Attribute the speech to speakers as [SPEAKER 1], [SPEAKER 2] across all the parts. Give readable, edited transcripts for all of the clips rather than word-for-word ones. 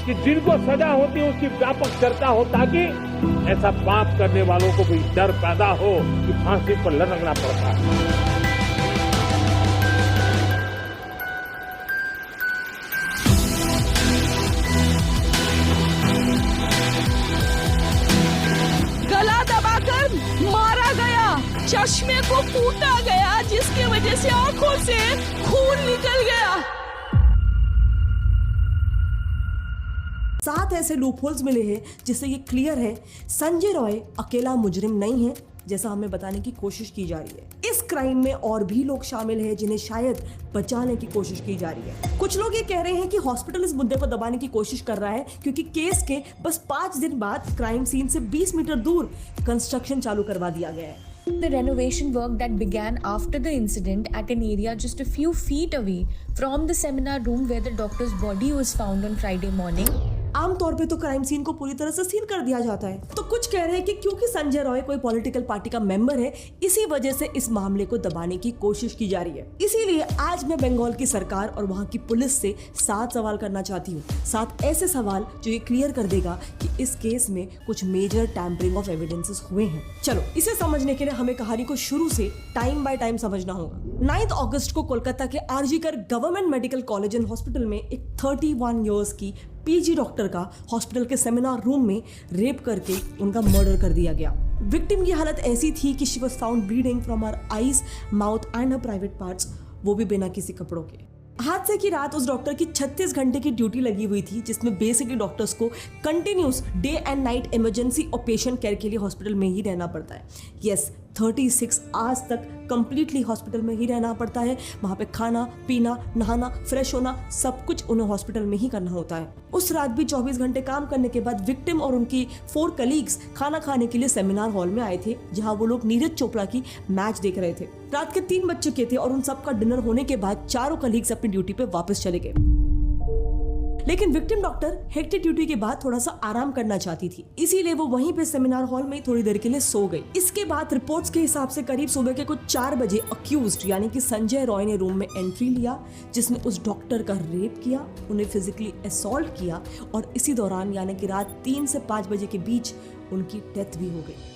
[SPEAKER 1] कि जिनको सजा होती है उसकी व्यापक चर्चा हो, ताकि ऐसा पाप करने वालों को भी डर पैदा हो कि फांसी पर लटकना पड़ता है।
[SPEAKER 2] गला दबाकर मारा गया, चश्मे को कूटा गया, जिसकी वजह से आंखों से खून निकल गया।
[SPEAKER 3] 7 ऐसे लूपहोल्स मिले हैं जिससे ये क्लियर है संजय रॉय अकेला मुजरिम नहीं है, जैसा हमें बताने की कोशिश की जा रही है। इस क्राइम में और भी लोग शामिल हैं जिन्हें शायद बचाने की कोशिश की जा रही है। कुछ लोग ये कह रहे हैं कि हॉस्पिटल इस मुद्दे को दबाने की कोशिश कर रहा है क्योंकि केस के बस 5 दिन बाद क्राइम सीन से 20 मीटर दूर कंस्ट्रक्शन चालू करवा दिया गया है।
[SPEAKER 4] The renovation work that began after the incident at an area just a few feet away from the seminar room where the doctor's body was found on Friday morning.
[SPEAKER 3] आमतौर पे तो crime scene को पूरी तरह से seal कर दिया जाता है। तो कुछ कह रहे हैं कि क्योंकि संजय रॉय कोई पॉलिटिकल पार्टी का मेंबर है, इसी वजह से इस मामले को दबाने की कोशिश की जा रही है। इसीलिए आज मैं बंगाल की सरकार और वहाँ की पुलिस से 7 सवाल करना चाहती हूँ। 7 ऐसे सवाल जो ये क्लियर कर देगा कि इस केस में कुछ मेजर टैम्परिंग ऑफ एविडेंसेस हुए हैं। चलो, इसे समझने के लिए हमें कहानी को शुरू से टाइम बाय टाइम समझना होगा। 9 अगस्त को कोलकाता के RG Kar government medical college and hospital में एक 31 इयर्स की पीजी डॉक्टर का हॉस्पिटल के सेमिनार रूम में रेप करके उनका मर्डर कर दिया गया। विक्टिम की हालत ऐसी थी कि she was found bleeding from her eyes, mouth and her private parts, वो भी बिना किसी कपड़ों के। हादसे की रात उस डॉक्टर की 36 घंटे की ड्यूटी लगी हुई थी, जिसमें बेसिकली डॉक्टर्स को continuous day and night emergency और पेशेंट केयर के लिए हॉस्पिटल में ही रहना पड़ता है। यस, 36 आवर्स तक कंप्लीटली हॉस्पिटल में ही रहना पड़ता है। वहाँ पे खाना पीना, नहाना, फ्रेश होना, सब कुछ उन्हें हॉस्पिटल में ही करना होता है। उस रात भी 24 घंटे काम करने के बाद विक्टिम और उनकी 4 कलीग्स खाना खाने के लिए सेमिनार हॉल में आए थे, जहाँ वो लोग नीरज चोपड़ा की मैच देख रहे थे। रात के 3 बज चुके थे और उन सबका डिनर होने के बाद चारों कलीग्स अपनी ड्यूटी पे वापस चले गए। लेकिन विक्टिम डॉक्टर हेक्टिक ड्यूटी के बाद थोड़ा सा आराम करना चाहती थी, इसीलिए वो वहीं पे सेमिनार हॉल में थोड़ी देर के लिए सो गई। इसके बाद रिपोर्ट्स के हिसाब से करीब सुबह के कुछ 4 बजे अक्यूज्ड यानी कि संजय रॉय ने रूम में एंट्री लिया, जिसमें उस डॉक्टर का रेप किया, उन्हें फिजिकली असॉल्ट किया और इसी दौरान यानी कि रात 3 से 5 बजे के बीच उनकी डेथ भी हो गई।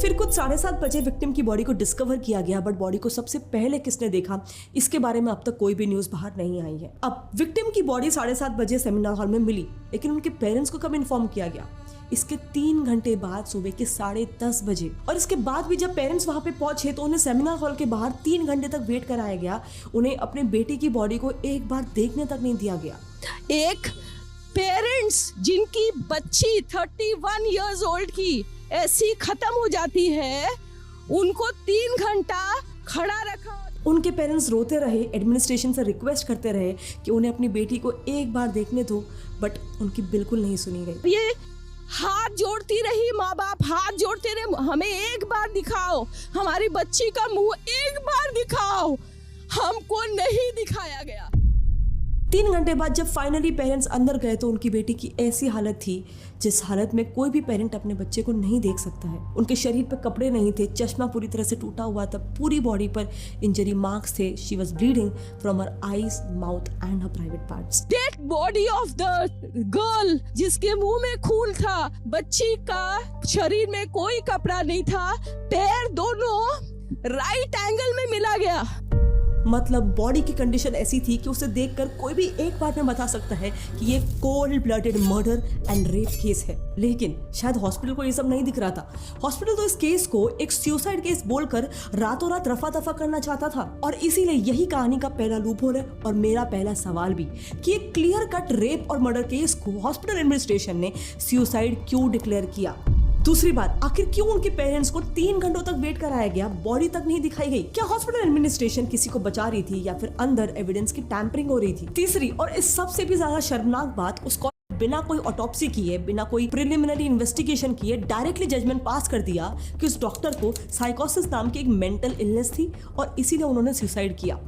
[SPEAKER 3] फिर कुछ 7:30 बजे विक्टिम की बॉडी को डिस्कवर किया गया, बट बॉडी को सबसे पहले किसने देखा, इसके बारे में अब तक कोई भी न्यूज बाहर नहीं आई है। अब विक्टिम की बॉडी 7:30 बजे सेमिनार हॉल में मिली, लेकिन उनके पेरेंट्स को कब इन्फॉर्म किया गया? इसके 3 घंटे बाद सुबह के 10:30 बजे। और इसके बाद भी जब पेरेंट्स वहां पे पहुंचे तो उन्हें सेमिनार हॉल के बाहर 3 घंटे तक वेट कराया गया। उन्हें अपने बेटी की बॉडी को एक बार देखने तक नहीं दिया गया।
[SPEAKER 2] एक पेरेंट्स जिनकी बच्ची 31 इयर्स ओल्ड की ऐसी खत्म हो जाती है, उनको 3 घंटा खड़ा रखा।
[SPEAKER 3] उनके पेरेंट्स रोते रहे, एडमिनिस्ट्रेशन से रिक्वेस्ट करते रहे कि उन्हें अपनी बेटी को एक बार देखने दो, बट उनकी बिल्कुल नहीं सुनी गई।
[SPEAKER 2] ये हाथ जोड़ती रही, माँ बाप हाथ जोड़ते रहे, हमें एक बार दिखाओ, हमारी बच्ची का मुंह एक बार दिखाओ, हमको नहीं दिखाया गया।
[SPEAKER 3] 3 घंटे बाद जब फाइनली पेरेंट्स अंदर गए तो उनकी बेटी की ऐसी हालत थी जिस हालत में कोई भी पेरेंट अपने बच्चे को नहीं देख सकता है। उनके शरीर पर कपड़े नहीं थे, चश्मा पूरी तरह से टूटा हुआ था, पूरी बॉडी पर इंजरी मार्क्स थे। She was bleeding from her eyes, mouth and her private parts.
[SPEAKER 2] Dead body of the girl जिसके मुंह में खून था, बच्ची का शरीर में कोई कपड़ा नहीं था, पैर दोनों राइट एंगल में मिला गया।
[SPEAKER 3] मतलब बॉडी की कंडीशन ऐसी थी कि उसे देखकर कोई भी एक बार में बता सकता है कि ये cold blooded murder and rape case है। लेकिन शायद हॉस्पिटल को ये सब नहीं दिख रहा था। हॉस्पिटल तो इस केस को एक सुसाइड केस बोलकर रातों रात रफा दफा करना चाहता था, और इसीलिए यही कहानी का पहला लूपहोल है और मेरा पहला सवाल भी कि एक क्लियर कट रेप और मर्डर केस को हॉस्पिटल एडमिनिस्ट्रेशन ने सुसाइड क्यों डिक्लेयर किया। दूसरी बात, आखिर क्यों उनके पेरेंट्स को 3 घंटों तक वेट कराया गया, बॉडी तक नहीं दिखाई गई? क्या हॉस्पिटल एडमिनिस्ट्रेशन किसी को बचा रही थी या फिर अंदर एविडेंस की टैंपरिंग हो रही थी? तीसरी और इस सबसे भी ज्यादा शर्मनाक बात, उस बिना कोई ऑटोप्सी किए, बिना कोई प्रिलिमिनरी इन्वेस्टिगेशन किए डायरेक्टली जजमेंट पास कर दिया कि उस डॉक्टर को साइकोसिस नाम की एक मेंटल इलनेस थी और इसीलिए उन्होंने सुसाइड किया।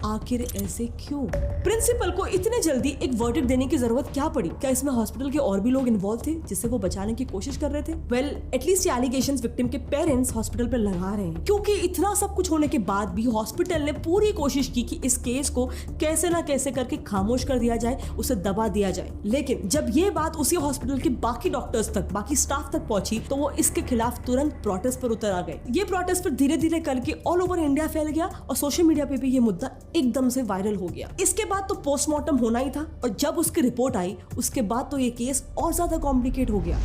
[SPEAKER 3] आखिर ऐसे क्यों? प्रिंसिपल को इतने जल्दी एक वर्डिक्ट देने की जरूरत क्या पड़ी? क्या इसमें हॉस्पिटल के और भी लोग इन्वॉल्व थे जिससे वो बचाने की कोशिश कर रहे थे? वेल, एटलीस्ट ये एलिगेशंस विक्टिम के पेरेंट्स हॉस्पिटल पर लगा रहे हैं, क्योंकि इतना सब कुछ होने के बाद भी हॉस्पिटल ने पूरी कोशिश की कि इस केस को कैसे ना कैसे करके खामोश कर दिया जाए, उसे दबा दिया जाए। लेकिन जब ये बात उसी हॉस्पिटल के बाकी डॉक्टर्स तक, बाकी स्टाफ तक पहुंची तो वो इसके खिलाफ तुरंत प्रोटेस्ट पर उतर आ गए। ये प्रोटेस्ट पर धीरे धीरे करके ऑल ओवर इंडिया फैल गया और सोशल मीडिया पे भी ये मुद्दा एकदम से वायरल हो गया। इसके बाद तो पोस्टमार्टम होना ही था और जब उसकी रिपोर्ट आई उसके बाद तो ये केस और ज्यादा कॉम्प्लिकेट हो गया।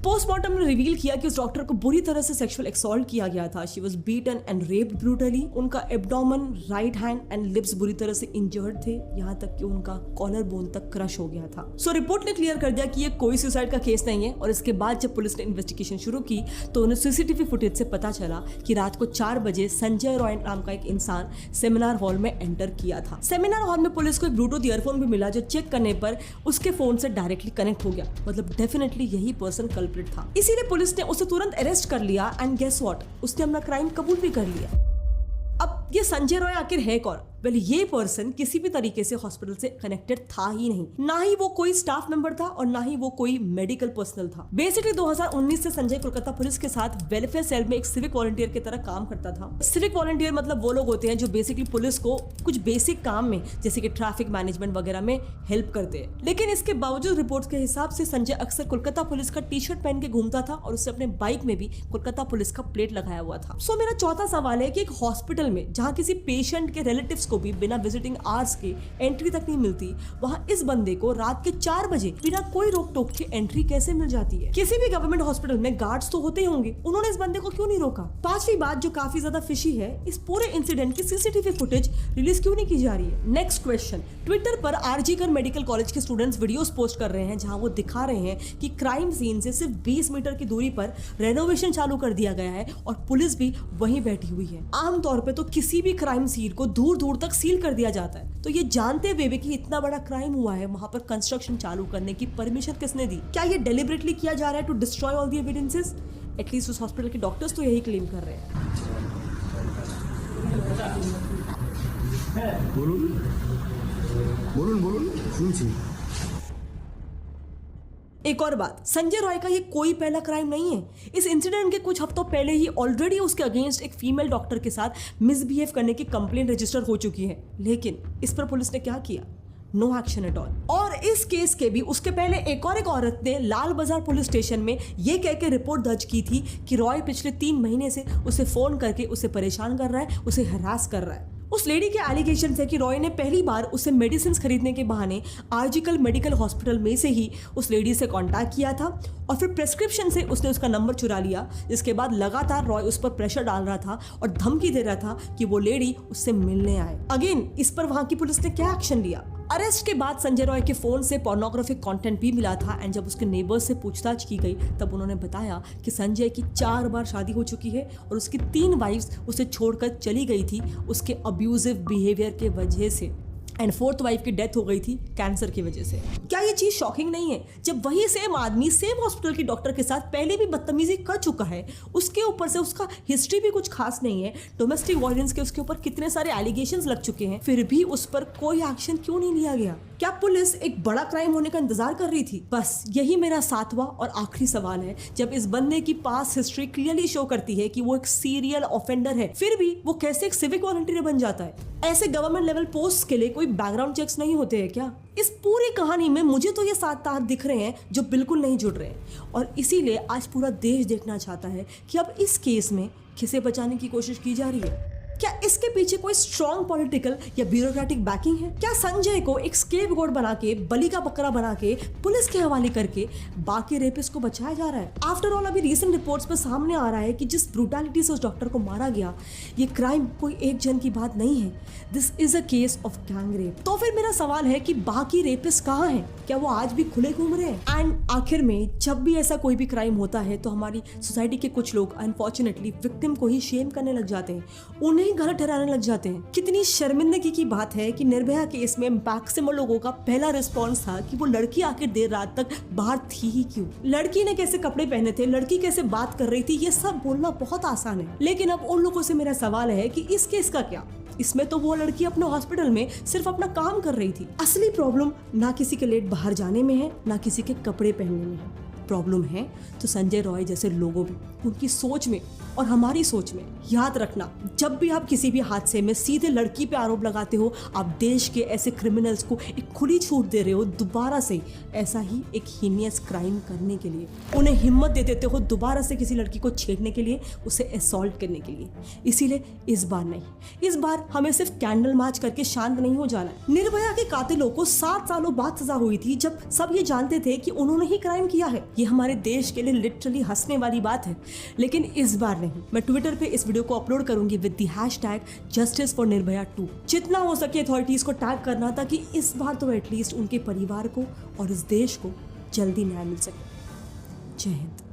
[SPEAKER 3] पोस्टमार्टम ने रिवील किया कि उस डॉक्टर को बुरी तरह से सेक्सुअल एक्सॉल्ट किया गया था। She was beaten and raped brutally. उनका abdomen, right hand and lips बुरी तरह से इंजर्ड थे, यहाँ तक कि उनका कॉलर बोन तक क्रश हो गया था। सो रिपोर्ट ने क्लियर कर दिया कि ये कोई सुसाइड का केस नहीं है। और इसके बाद जब पुलिस ने इन्वेस्टिगेशन शुरू की तो उन्हें सीसीटीवी फुटेज से पता चला कि रात को 4 बजे संजय रॉय नाम का एक इंसान सेमिनार हॉल में एंटर किया था। सेमिनार हॉल में पुलिस को एक ब्लूटूथ ईयरफोन भी मिला जो चेक करने पर उसके फोन से डायरेक्टली कनेक्ट हो गया। मतलब डेफिनेटली यही पर्सन कल्प्रिट था। इसीलिए पुलिस ने उसे तुरंत अरेस्ट कर लिया एंड गेस व्हाट, उसने अपना क्राइम कबूल भी कर लिया। अब ये संजय रॉय आखिर है कौन? वेल, ये पर्सन किसी भी तरीके से हॉस्पिटल से कनेक्टेड था ही नहीं, ना ही वो कोई स्टाफ मेंबर था और ना ही वो कोई मेडिकल पर्सनल था। बेसिकली 2019 से संजय कोलकाता पुलिस के साथ वेलफेयर सेल में एक सिविक वॉलंटियर की तरह काम करता था। सिविक वॉलंटियर मतलब वो लोग होते हैं जो बेसिकली पुलिस को कुछ बेसिक काम में जैसे कि ट्रैफिक मैनेजमेंट वगैरह में हेल्प करते हैं। लेकिन इसके बावजूद रिपोर्ट के हिसाब से संजय अक्सर कोलकाता पुलिस का टी शर्ट पहन के घूमता था और उससे अपने बाइक में भी कोलकाता पुलिस का प्लेट लगाया हुआ था। सो मेरा चौथा सवाल है कि एक हॉस्पिटल में जहाँ किसी पेशेंट के रिलेटिव्स को भी बिना विजिटिंग आवर्स के एंट्री तक नहीं मिलती, वहां इस बंदे को रात के 4 बजे बिना कोई रोक टोक के एंट्री कैसे मिल जाती है? किसी भी गवर्नमेंट हॉस्पिटल में गार्ड्स तो होते ही होंगे, उन्होंने इस बंदे को क्यों नहीं रोका? पांचवी बात जो काफी ज्यादा फिशी है, इस पूरे इंसिडेंट की सीसीटीवी फुटेज रिलीज क्यों नहीं की जा रही है? नेक्स्ट क्वेश्चन, ट्विटर पर आरजी कर मेडिकल कॉलेज के स्टूडेंट्स वीडियोस पोस्ट कर रहे हैं जहां वो दिखा रहे हैं कि क्राइम सीन से सिर्फ 20 मीटर की दूरी पर रेनोवेशन चालू कर दिया गया है और पुलिस भी वहीं बैठी हुई है। आमतौर पर तो किसी भी क्राइम सीन को दूर दूर तक सील कर दिया जाता है, तो ये जानते हुए भी कि इतना बड़ा क्राइम हुआ है वहां पर कंस्ट्रक्शन चालू करने की परमिशन किसने दी? क्या ये डेलिबरेटली किया जा रहा है to destroy all the evidences? At least उस हॉस्पिटल के डॉक्टर्स तो यही क्लेम कर रहे हैं।
[SPEAKER 5] बोलून सुनছি।
[SPEAKER 3] एक और बात, संजय रॉय का ये कोई पहला क्राइम नहीं है। इस इंसिडेंट के कुछ हफ्तों पहले ही ऑलरेडी उसके अगेंस्ट एक फीमेल डॉक्टर के साथ मिसबिहेव करने की कंप्लेंट रजिस्टर हो चुकी है, लेकिन इस पर पुलिस ने क्या किया? No action at all. और इस केस के भी उसके पहले एक औरत ने लाल बाजार पुलिस स्टेशन में ये कह के रिपोर्ट दर्ज की थी कि रॉय पिछले 3 महीने से उसे फोन करके उसे परेशान कर रहा है, उसे हरास कर रहा है। उस लेडी के एलिगेशन है कि रॉय ने पहली बार उसे मेडिसिन खरीदने के बहाने आरजीकर मेडिकल हॉस्पिटल में से ही उस लेडी से कांटेक्ट किया था और फिर प्रेस्क्रिप्शन से उसने उसका नंबर चुरा लिया, जिसके बाद लगातार रॉय उस पर प्रेशर डाल रहा था और धमकी दे रहा था कि वो लेडी उससे मिलने आए। अगेन इस पर वहां की पुलिस ने क्या एक्शन लिया? अरेस्ट के बाद संजय रॉय के फोन से पोर्नोग्राफिक कंटेंट भी मिला था एंड जब उसके नेबर्स से पूछताछ की गई तब उन्होंने बताया कि संजय की 4 बार शादी हो चुकी है और उसकी 3 वाइफ्स उसे छोड़कर चली गई थी उसके अब्यूजिव बिहेवियर के वजह से, एंड 4th वाइफ की डेथ हो गई थी कैंसर की वजह से। क्या ये चीज शॉकिंग नहीं है? जब वही सेम आदमी सेम हॉस्पिटल के डॉक्टर के साथ पहले भी बदतमीजी कर चुका है, उसके ऊपर से उसका हिस्ट्री भी कुछ खास नहीं है, डोमेस्टिक वायलेंस के उसके ऊपर कितने सारे एलिगेशंस लग चुके हैं, फिर भी उस पर कोई एक्शन क्यों नहीं लिया गया? क्या पुलिस एक बड़ा क्राइम होने का इंतजार कर रही थी? बस यही मेरा 7वां और आखिरी सवाल है। जब इस बंदे की पास्ट हिस्ट्री क्लियरली शो करती है कि वो एक सीरियल ऑफेंडर है, फिर भी वो कैसे एक सिविक वॉलंटियर बन जाता है? ऐसे गवर्नमेंट लेवल पोस्ट के लिए कोई बैकग्राउंड चेक्स नहीं होते हैं क्या? इस पूरी कहानी में मुझे तो ये 7 तार दिख रहे हैं जो बिल्कुल नहीं जुड़ रहे हैं और इसीलिए आज पूरा देश देखना चाहता है कि अब इस केस में किसे बचाने की कोशिश की जा रही है। क्या इसके पीछे कोई स्ट्रॉन्ग पॉलिटिकल या ब्यूरोक्रेटिक बैकिंग है? क्या संजय को एक स्केपगोट बना के, बलि का बकरा बना के पुलिस के हवाले करके बाकी रेपिस्ट को बचाया जा रहा है? आफ्टर ऑल अभी रीसेंट रिपोर्ट्स पर सामने आ रहा है कि जिस ब्रूटैलिटी से उस डॉक्टर को मारा गया, ये क्राइम कोई एक जन की बात नहीं है, this is a case of gang rape. तो फिर मेरा सवाल है कि बाकी रेपिस्ट कहाँ हैं? क्या वो आज भी खुले घूम रहे हैं? एंड आखिर में जब भी ऐसा कोई भी क्राइम होता है तो हमारी सोसाइटी के कुछ लोग अनफॉर्चुनेटली विक्टिम को ही शेम करने लग जाते हैं, उन्हें ही गलत ठहराने लग जाते हैं। कितनी शर्मिंदगी की बात है कि निर्भया केस में मैक्सिमम लोगों का पहला रिस्पॉन्स था कि वो लड़की आखिर देर रात तक बाहर थी ही क्यों, लड़की ने कैसे कपड़े पहने थे, लड़की कैसे बात कर रही थी, ये सब बोलना बहुत आसान है। लेकिन अब उन लोगों से मेरा सवाल है कि इस केस का क्या? इसमें तो वो लड़की अपने हॉस्पिटल में सिर्फ अपना काम कर रही थी। असली प्रॉब्लम ना किसी के लेट बाहर जाने में है, ना किसी के कपड़े पहनने में है। प्रॉब्लम है तो संजय रॉय जैसे लोगों में, उनकी सोच में और हमारी सोच में। याद रखना, जब भी आप किसी भी हादसे में सीधे लड़की पे आरोप लगाते हो, आप देश के ऐसे क्रिमिनल्स को एक खुली छूट दे रहे हो दोबारा से ऐसा ही एक हीनियस क्राइम करने के लिए। उन्हें हिम्मत दे देते हो दोबारा से किसी लड़की को छेड़ने के लिए, उसे असॉल्ट करने के लिए। इसीलिए इस बार नहीं, इस बार हमें सिर्फ कैंडल मार्च करके शांत नहीं हो जाना है। निर्भया के कातिलों को 7 सालों बाद सजा हुई थी, जब सब ये जानते थे कि उन्होंने ही क्राइम किया है। ये हमारे देश के लिए लिटरली हंसने वाली बात है। लेकिन इस बार नहीं। मैं ट्विटर पे इस वीडियो को अपलोड करूंगी with the hashtag justice for Nirbhaya 2। जितना हो सके अथॉरिटीज को टैग करना, ताकि इस बार तो एटलीस्ट उनके परिवार को और इस देश को जल्दी न्याय मिल सके। जय हिंद।